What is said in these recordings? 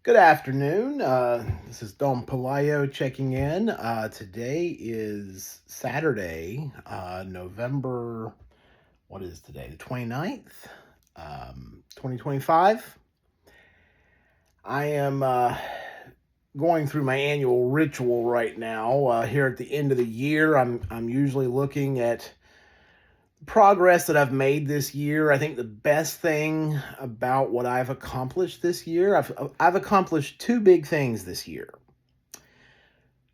Good afternoon. This is Don Palayo checking in. Today is Saturday, November, what is today? The 29th, 2025. I am going through my annual ritual right now. Here at the end of the year, I'm usually looking at progress that I've made this year. I think the best thing about what I've accomplished this year, I've accomplished two big things this year.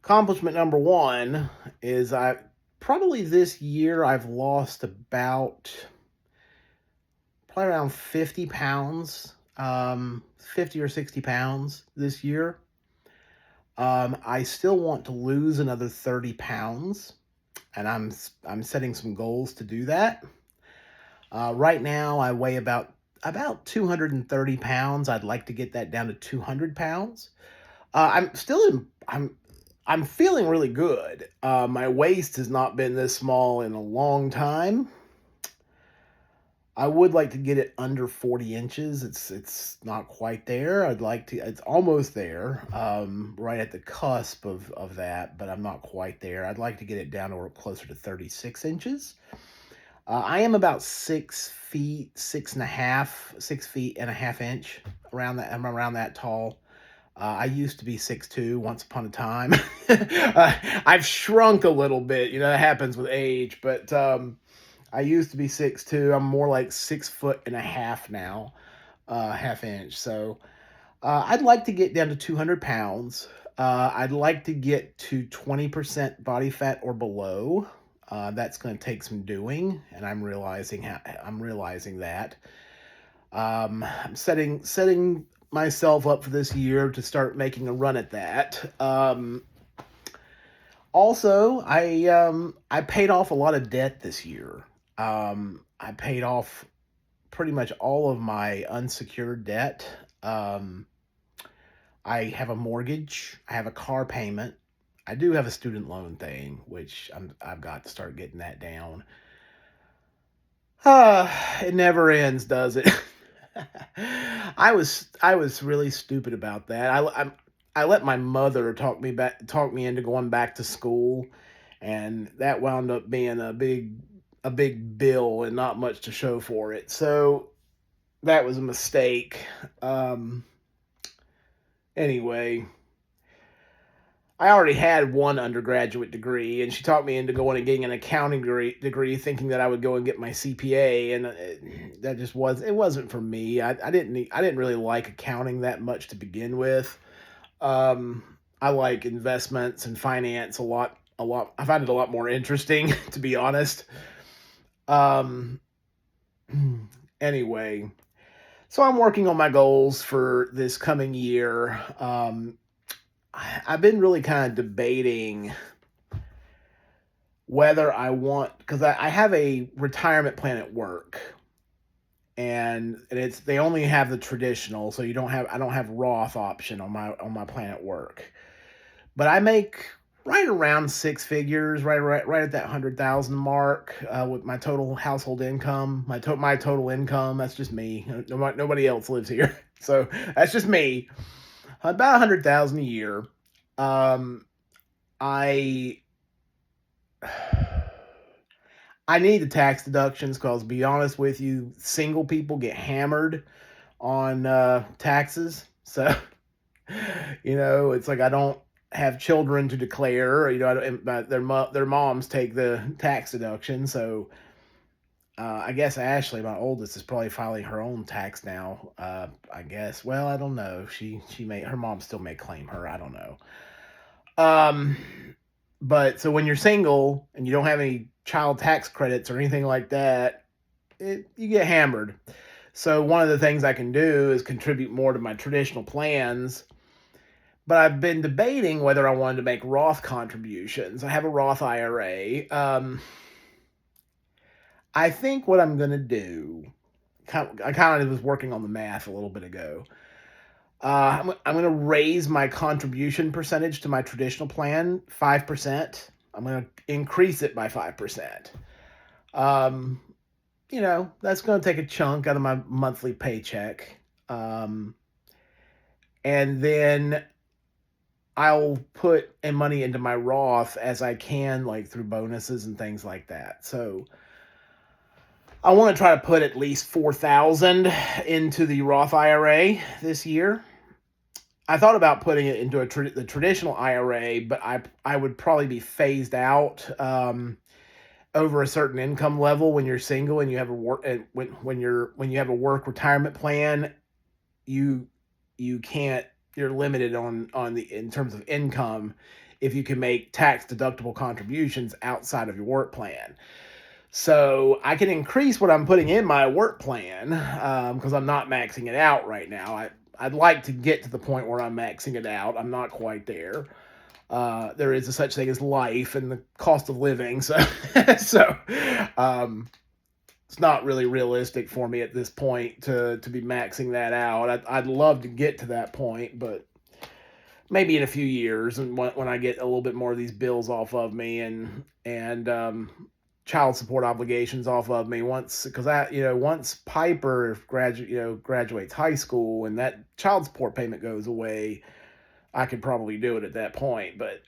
Accomplishment number one is I probably this year I've lost about probably around 50 pounds, 50 or 60 pounds this year. I still want to lose another 30 pounds, and I'm setting some goals to do that. Right now, I weigh about 230 pounds. I'd like to get that down to 200 pounds. I'm feeling really good. My waist has not been this small in a long time. I would like to get it under 40 inches. It's not quite there. I'd like to. It's almost there, right at the cusp of that, but I'm not quite there. I'd like to get it down to closer to 36 inches. I am about 6 feet, 6.5, 6 feet and a half inch around that. I'm around that tall. I used to be 6'2" once upon a time. I've shrunk a little bit, that happens with age, but I used to be 6'2". I'm more like 6 foot and a half now, half inch. So I'd like to get down to 200 pounds. I'd like to get to 20% body fat or below. That's going to take some doing, and I'm realizing that. I'm setting myself up for this year to start making a run at that. Also, I paid off a lot of debt this year. I paid off pretty much all of my unsecured debt. Um, I have a mortgage. I have a car payment. I do have a student loan thing, which I've got to start getting that down. It never ends, does it? I was really stupid about that. I let my mother talk me into going back to school, and that wound up being a big bill and not much to show for it. So that was a mistake. Um, anyway, I already had one undergraduate degree, and she talked me into going and getting an accounting degree, thinking that I would go and get my CPA, and that just wasn't for me. I didn't really like accounting that much to begin with. Um, I like investments and finance a lot. A lot. I find it a lot more interesting, to be honest. Um, anyway, so I'm working on my goals for this coming year. I've been really kind of debating whether I want, because I have a retirement plan at work, and it's they only have the traditional, so I don't have Roth option on my plan at work. But I make right around six figures, right at that 100,000 mark, with my total household income, my total income. That's just me. Nobody else lives here, so that's just me. About 100,000 a year. Um, I I need the tax deductions because, to be honest with you, single people get hammered on taxes. So, it's like I don't have children to declare. I don't, their moms take the tax deduction. So, I guess Ashley, my oldest, is probably filing her own tax now. I guess. Well, I don't know. She may her mom still may claim her. I don't know. Um, but so when you're single and you don't have any child tax credits or anything like that, you get hammered. So one of the things I can do is contribute more to my traditional plans. But I've been debating whether I wanted to make Roth contributions. I have a Roth IRA. I think what I'm going to do, I kind of was working on the math a little bit ago. I'm going to raise my contribution percentage to my traditional plan 5%. I'm going to increase it by 5%. Um, that's going to take a chunk out of my monthly paycheck. Um, and then I'll put in money into my Roth as I can, like through bonuses and things like that. So I want to try to put at least 4,000 into the Roth IRA this year. I thought about putting it into the traditional IRA, but I would probably be phased out over a certain income level when you're single and you have a work when you have a work retirement plan. You you can't you're limited on the in terms of income if you can make tax deductible contributions outside of your work plan. So I can increase what I'm putting in my work plan because I'm not maxing it out right now. I'd like to get to the point where I'm maxing it out. I'm not quite there. There is a such thing as life and the cost of living, so so um, it's not really realistic for me at this point to be maxing that out. I'd love to get to that point, but maybe in a few years, and when I get a little bit more of these bills off of me and child support obligations off of me, once because once Piper graduates high school and that child support payment goes away, I could probably do it at that point. But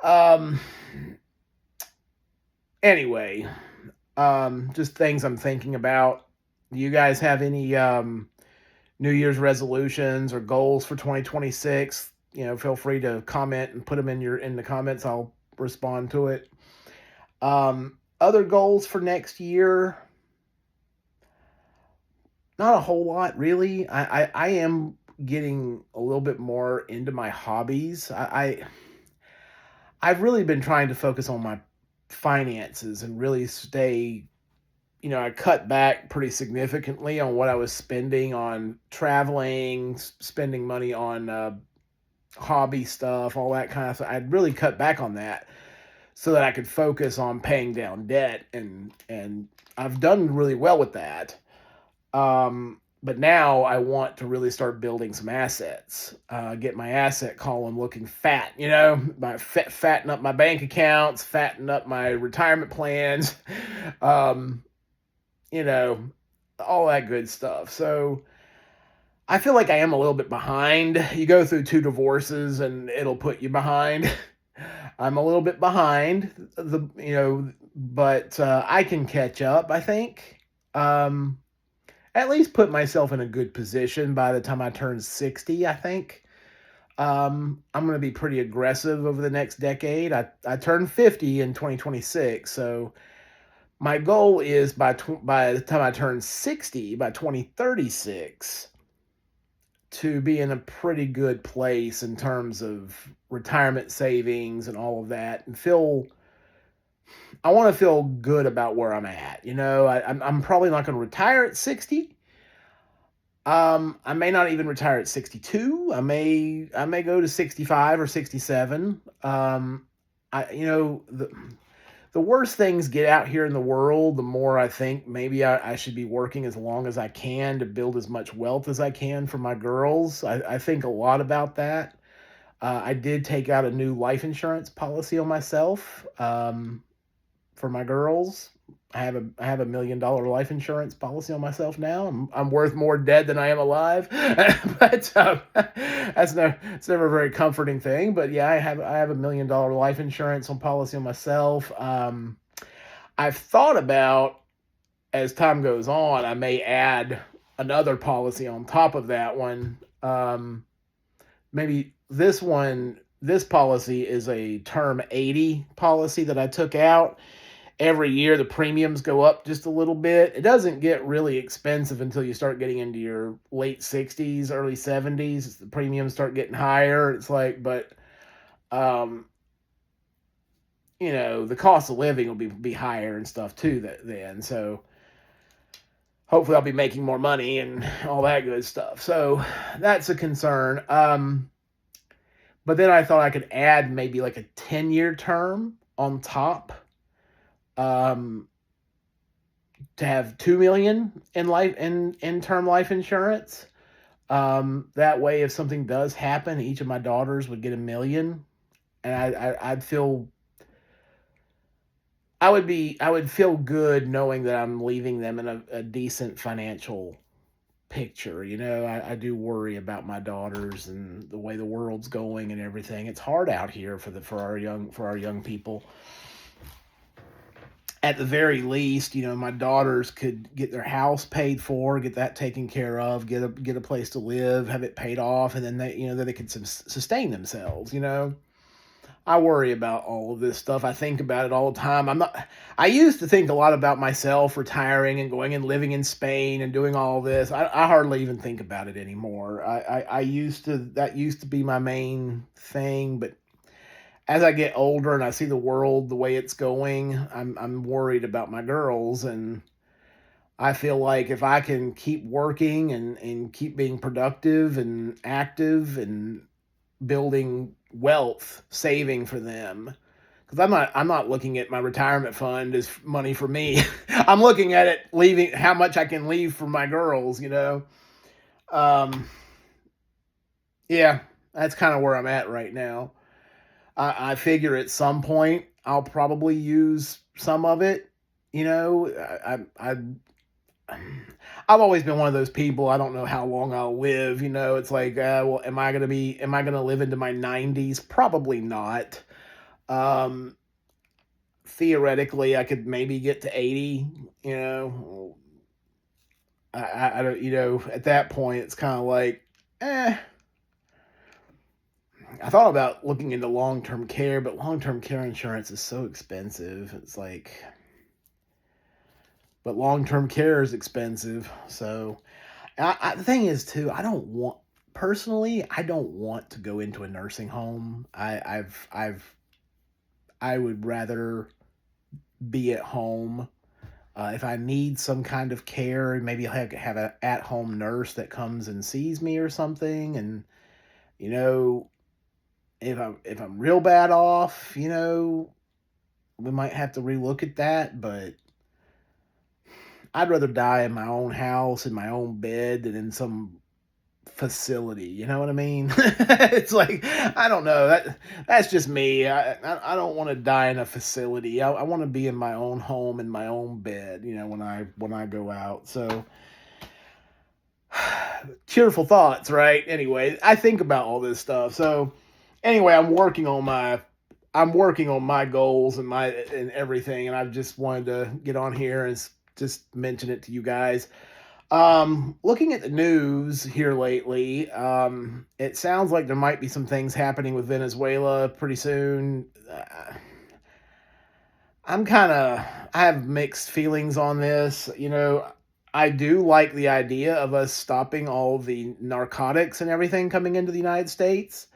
um, anyway, just things I'm thinking about. Do you guys have any New Year's resolutions or goals for 2026? Feel free to comment and put them in the comments. I'll respond to it. Other goals for next year, not a whole lot really. I am getting a little bit more into my hobbies. I've really been trying to focus on my finances and really stay. I cut back pretty significantly on what I was spending on traveling, spending money on hobby stuff, all that kind of stuff. I'd really cut back on that so that I could focus on paying down debt, and I've done really well with that. But now I want to really start building some assets, get my asset column looking fat, fatten up my bank accounts, fatten up my retirement plans, um, you know, all that good stuff. So I feel like I am a little bit behind. You go through two divorces and it'll put you behind. I'm a little bit behind but I can catch up, I think. Um, at least put myself in a good position by the time I turn 60, I think. I'm going to be pretty aggressive over the next decade. I turned 50 in 2026, so my goal is by the time I turn 60, by 2036, to be in a pretty good place in terms of retirement savings and all of that, and I want to feel good about where I'm at. I'm probably not going to retire at 60. I may not even retire at 62. I may go to 65 or 67. The worse things get out here in the world, the more I think maybe I should be working as long as I can to build as much wealth as I can for my girls. I think a lot about that. I did take out a new life insurance policy on myself for my girls. I have a $1 million life insurance policy on myself now. I'm worth more dead than I am alive, but it's never a very comforting thing. But yeah, I have a $1 million life insurance policy on myself. I've thought about, as time goes on, I may add another policy on top of that one. Maybe this policy is a term 80 policy that I took out. Every year the premiums go up just a little bit. It doesn't get really expensive until you start getting into your late 60s, early 70s. The premiums start getting higher. It's like, but the cost of living will be higher and stuff too then. So hopefully I'll be making more money and all that good stuff. So that's a concern. But then I thought I could add maybe like a 10-year term on top, to have 2 million in term life insurance. That way, if something does happen, each of my daughters would get $1 million, and I would feel good knowing that I'm leaving them in a decent financial picture. I do worry about my daughters and the way the world's going and everything. It's hard out here for our young people. At the very least, my daughters could get their house paid for, get that taken care of, get a place to live, have it paid off, and then then they could sustain themselves. I worry about all of this stuff. I think about it all the time. I used to think a lot about myself retiring and going and living in Spain and doing all this. I hardly even think about it anymore. That used to be my main thing, but as I get older and I see the world the way it's going, I'm worried about my girls, and I feel like if I can keep working and keep being productive and active and building wealth, saving for them, because I'm not looking at my retirement fund as money for me. I'm looking at it leaving how much I can leave for my girls. Um, yeah, that's kind of where I'm at right now. I figure at some point I'll probably use some of it. I've always been one of those people. I don't know how long I'll live. It's like, well, am I gonna live into my 90s? Probably not. Um, Theoretically, I could maybe get to 80. You know, I don't. At that point, it's kind of like, eh. I thought about looking into long-term care, but long-term care insurance is so expensive. It's like, but long-term care is expensive. So, the thing is too, I don't want to go into a nursing home. I would rather be at home. If I need some kind of care, maybe have an at-home nurse that comes and sees me or something. And you know, if I'm real bad off, we might have to relook at that. But I'd rather die in my own house, in my own bed, than in some facility. You know what I mean? It's like, I don't know. That's just me. I don't want to die in a facility. I want to be in my own home, in my own bed. When I go out. So cheerful thoughts, right? Anyway, I think about all this stuff. So anyway, I'm working on my goals and everything, and I've just wanted to get on here and just mention it to you guys. Looking at the news here lately, it sounds like there might be some things happening with Venezuela pretty soon. I have mixed feelings on this. I do like the idea of us stopping all the narcotics and everything coming into the United States.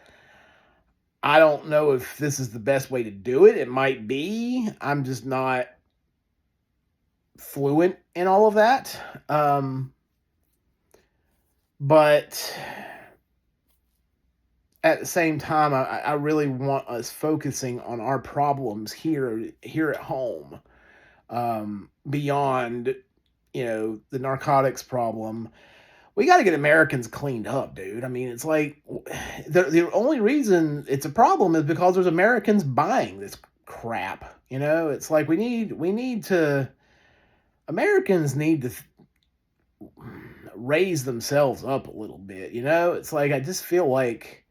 I don't know if this is the best way to do it. It might be. I'm just not fluent in all of that. But at the same time, I really want us focusing on our problems here at home, beyond the narcotics problem. We got to get Americans cleaned up, dude. I mean, it's like the only reason it's a problem is because there's Americans buying this crap. It's like Americans need to raise themselves up a little bit. It's like I just feel like,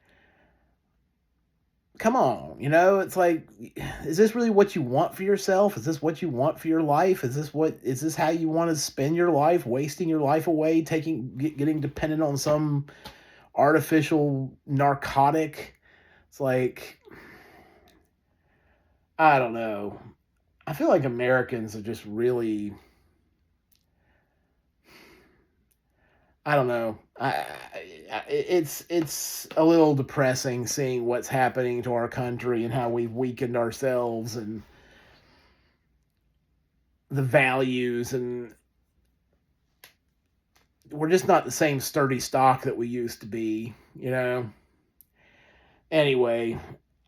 come on. It's like, is this really what you want for yourself? Is this what you want for your life? Is this how you want to spend your life, wasting your life away, getting dependent on some artificial narcotic? It's like, I don't know. I feel like Americans are just really, I don't know. It's a little depressing seeing what's happening to our country and how we've weakened ourselves and the values, and we're just not the same sturdy stock that we used to be. Anyway,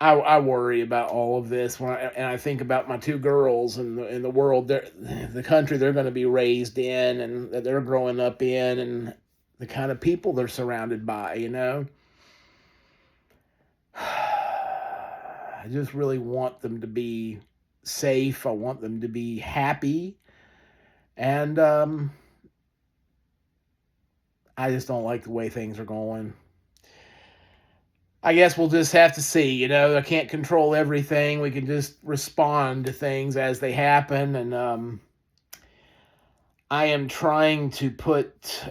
I worry about all of this and I think about my two girls and the world, the country they're going to be raised in and that they're growing up in, and the kind of people they're surrounded by. I just really want them to be safe. I want them to be happy. And I just don't like the way things are going. I guess we'll just have to see. I can't control everything. We can just respond to things as they happen. And I am trying to put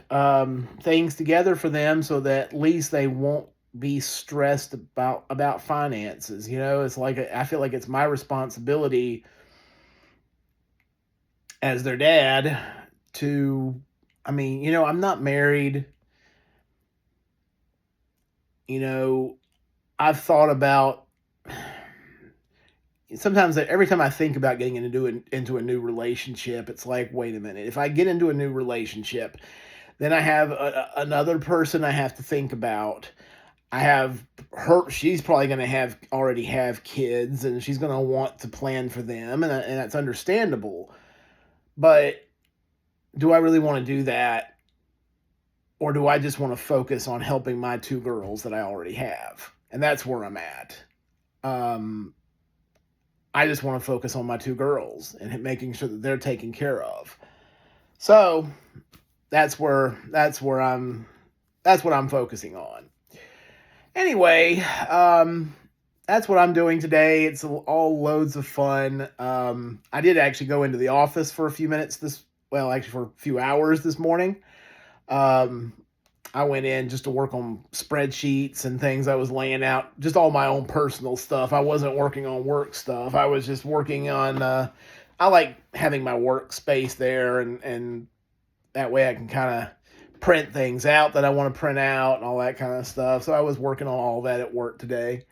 things together for them so that at least they won't be stressed about finances. It's like I feel like it's my responsibility as their dad to. I mean, I'm not married. You know, I've thought about sometimes every time I think about getting into a new relationship, it's like, wait a minute. If I get into a new relationship, then I have another person I have to think about. I have her. She's probably going to already have kids, and she's going to want to plan for them, and that's understandable. But do I really want to do that, or do I just want to focus on helping my two girls that I already have? And that's where I'm at. Um, I just want to focus on my two girls and making sure that they're taken care of. So that's what I'm focusing on. Anyway, that's what I'm doing today. It's all loads of fun. I did actually go into the office for a few minutes actually for a few hours this morning. Um, I went in just to work on spreadsheets and things. I was laying out just all my own personal stuff. I wasn't working on work stuff. I was just working on, I like having my workspace there, and that way I can kind of print things out that I want to print out and all that kind of stuff. So I was working on all that at work today.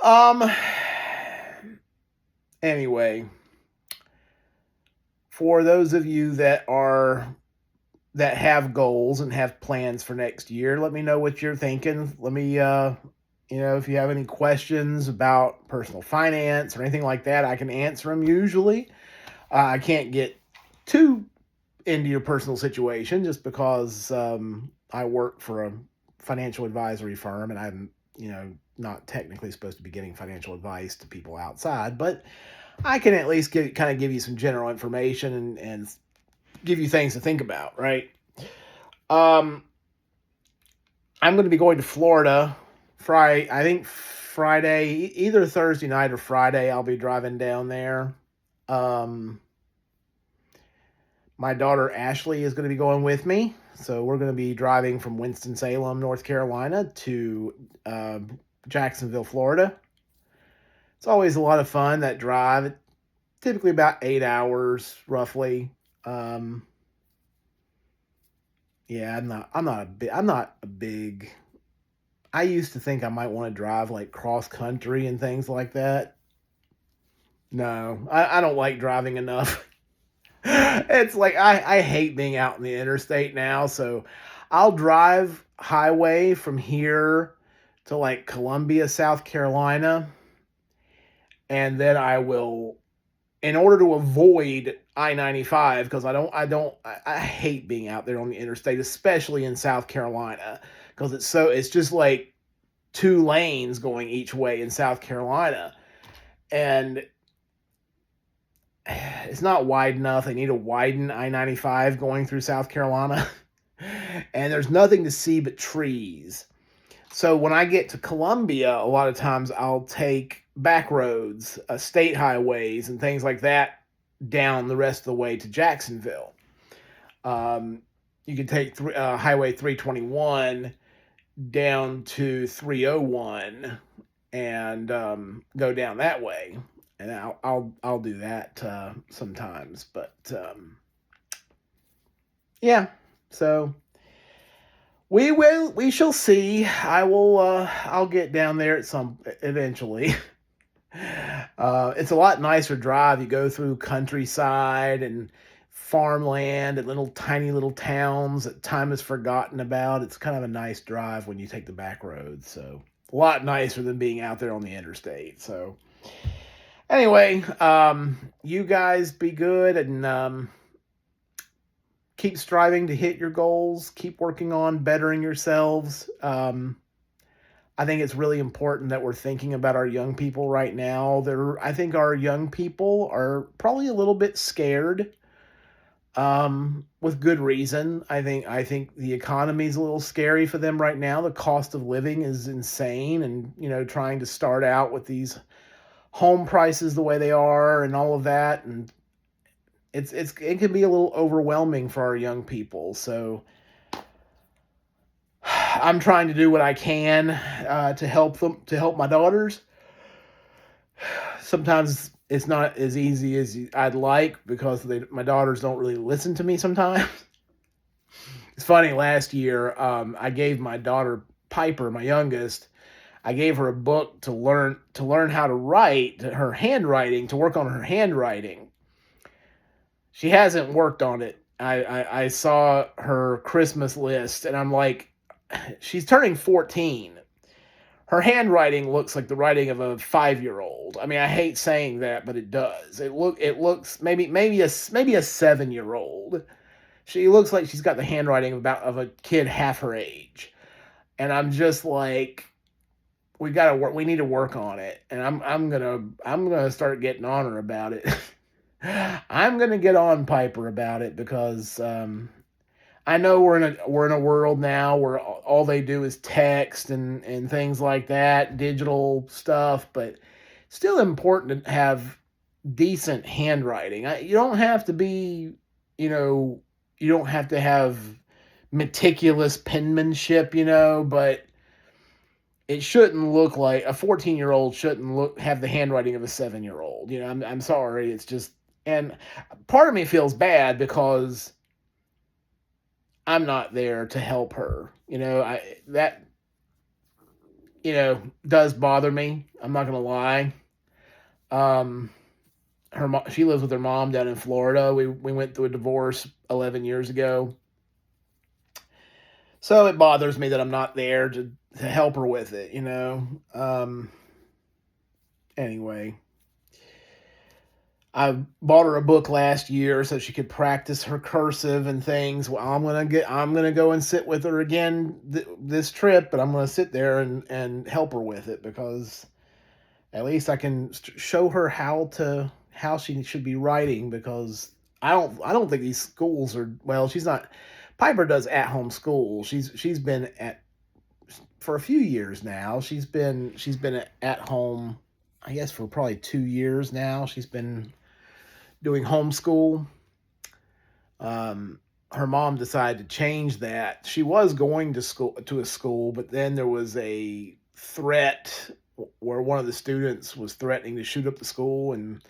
Um, anyway, for those of you that have goals and have plans for next year, let me know what you're thinking. Let me, if you have any questions about personal finance or anything like that, I can answer them usually. I can't get too into your personal situation just because I work for a financial advisory firm, and I'm, not technically supposed to be giving financial advice to people outside, but I can at least kind of give you some general information and give you things to think about, right? I'm going to be going to Florida Friday. I think Friday, either Thursday night or Friday, I'll be driving down there. My daughter Ashley is going to be going with me. So we're going to be driving from Winston-Salem, North Carolina to Jacksonville, Florida. It's always a lot of fun, that drive. Typically about 8 hours, roughly. Yeah, I'm not a big. I used to think I might want to drive like cross country and things like that. No, I don't like driving enough. It's like I hate being out in the interstate now, so I'll drive highway from here to like Columbia, South Carolina, and then I will, in order to avoid I-95, because I hate being out there on the interstate, especially in South Carolina, because it's just like two lanes going each way in South Carolina, and it's not wide enough. They need to widen I-95 going through South Carolina, and there's nothing to see but trees. So when I get to Columbia, a lot of times I'll take back roads, state highways, and things like that down the rest of the way to Jacksonville. You can take Highway 321 down to 301 and go down that way, and I'll do that sometimes. But yeah, so we shall see. I'll get down there eventually. It's a lot nicer drive. You go through countryside and farmland and tiny little towns that time is forgotten about. It's kind of a nice drive when you take the back roads. So a lot nicer than being out there on the interstate. So anyway, you guys be good and keep striving to hit your goals. Keep working on bettering yourselves. I think it's really important that we're thinking about our young people right now. I think our young people are probably a little bit scared with good reason. I think the economy is a little scary for them right now. The cost of living is insane, and trying to start out with these home prices the way they are and all of that, and it can be a little overwhelming for our young people. So I'm trying to do what I can to help them, to help my daughters. Sometimes it's not as easy as I'd like because my daughters don't really listen to me sometimes. It's funny. Last year, I gave my daughter Piper, my youngest, I gave her a book to learn how to write, her handwriting, to work on her handwriting. She hasn't worked on it. I saw her Christmas list, and I'm like, she's turning 14. Her handwriting looks like the writing of a 5-year old. I mean, I hate saying that, but it does. It looks maybe a 7-year old. She looks like she's got the handwriting of a kid half her age. And I'm just like, we gotta work. We need to work on it, and I'm gonna start getting on her about it. I'm gonna get on Piper about it because I know we're in a world now where all they do is text and things like that, digital stuff, but still important to have decent handwriting. You don't have to be, you know, you don't have to have meticulous penmanship, but it shouldn't look like a 14-year-old shouldn't have the handwriting of a 7-year-old. I'm sorry. It's just, and part of me feels bad because I'm not there to help her. That does bother me. I'm not gonna lie. Um, she lives with her mom down in Florida. We went through a divorce 11 years ago, so it bothers me that I'm not there to help her with it. Anyway, I bought her a book last year so she could practice her cursive and things. Well, I'm gonna go and sit with her again this trip, but I'm gonna sit there and help her with it because at least I can show her how she should be writing, because I don't think these schools are, well, she's not. Piper does at home school. She's been at for a few years now. She's been at home, I guess, for probably 2 years now. She's been doing homeschool. Her mom decided to change that. She was going to a school, but then there was a threat where one of the students was threatening to shoot up the school, and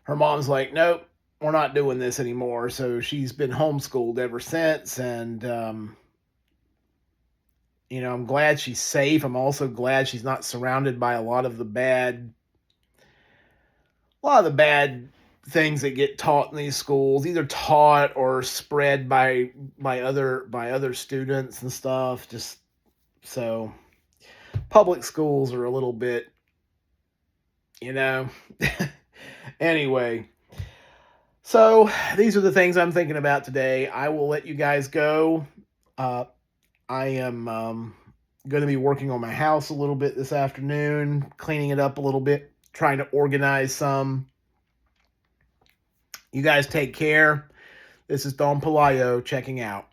her mom's like, "Nope, we're not doing this anymore." So she's been homeschooled ever since, and I'm glad she's safe. I'm also glad she's not surrounded by a lot of the bad things that get taught in these schools, either taught or spread by other students and stuff. Just so public schools are a little bit, you know. Anyway, so these are the things I'm thinking about today. I will let you guys go. Uh, I am going to be working on my house a little bit this afternoon, cleaning it up a little bit, trying to organize some. You guys take care. This is Don Palayo checking out.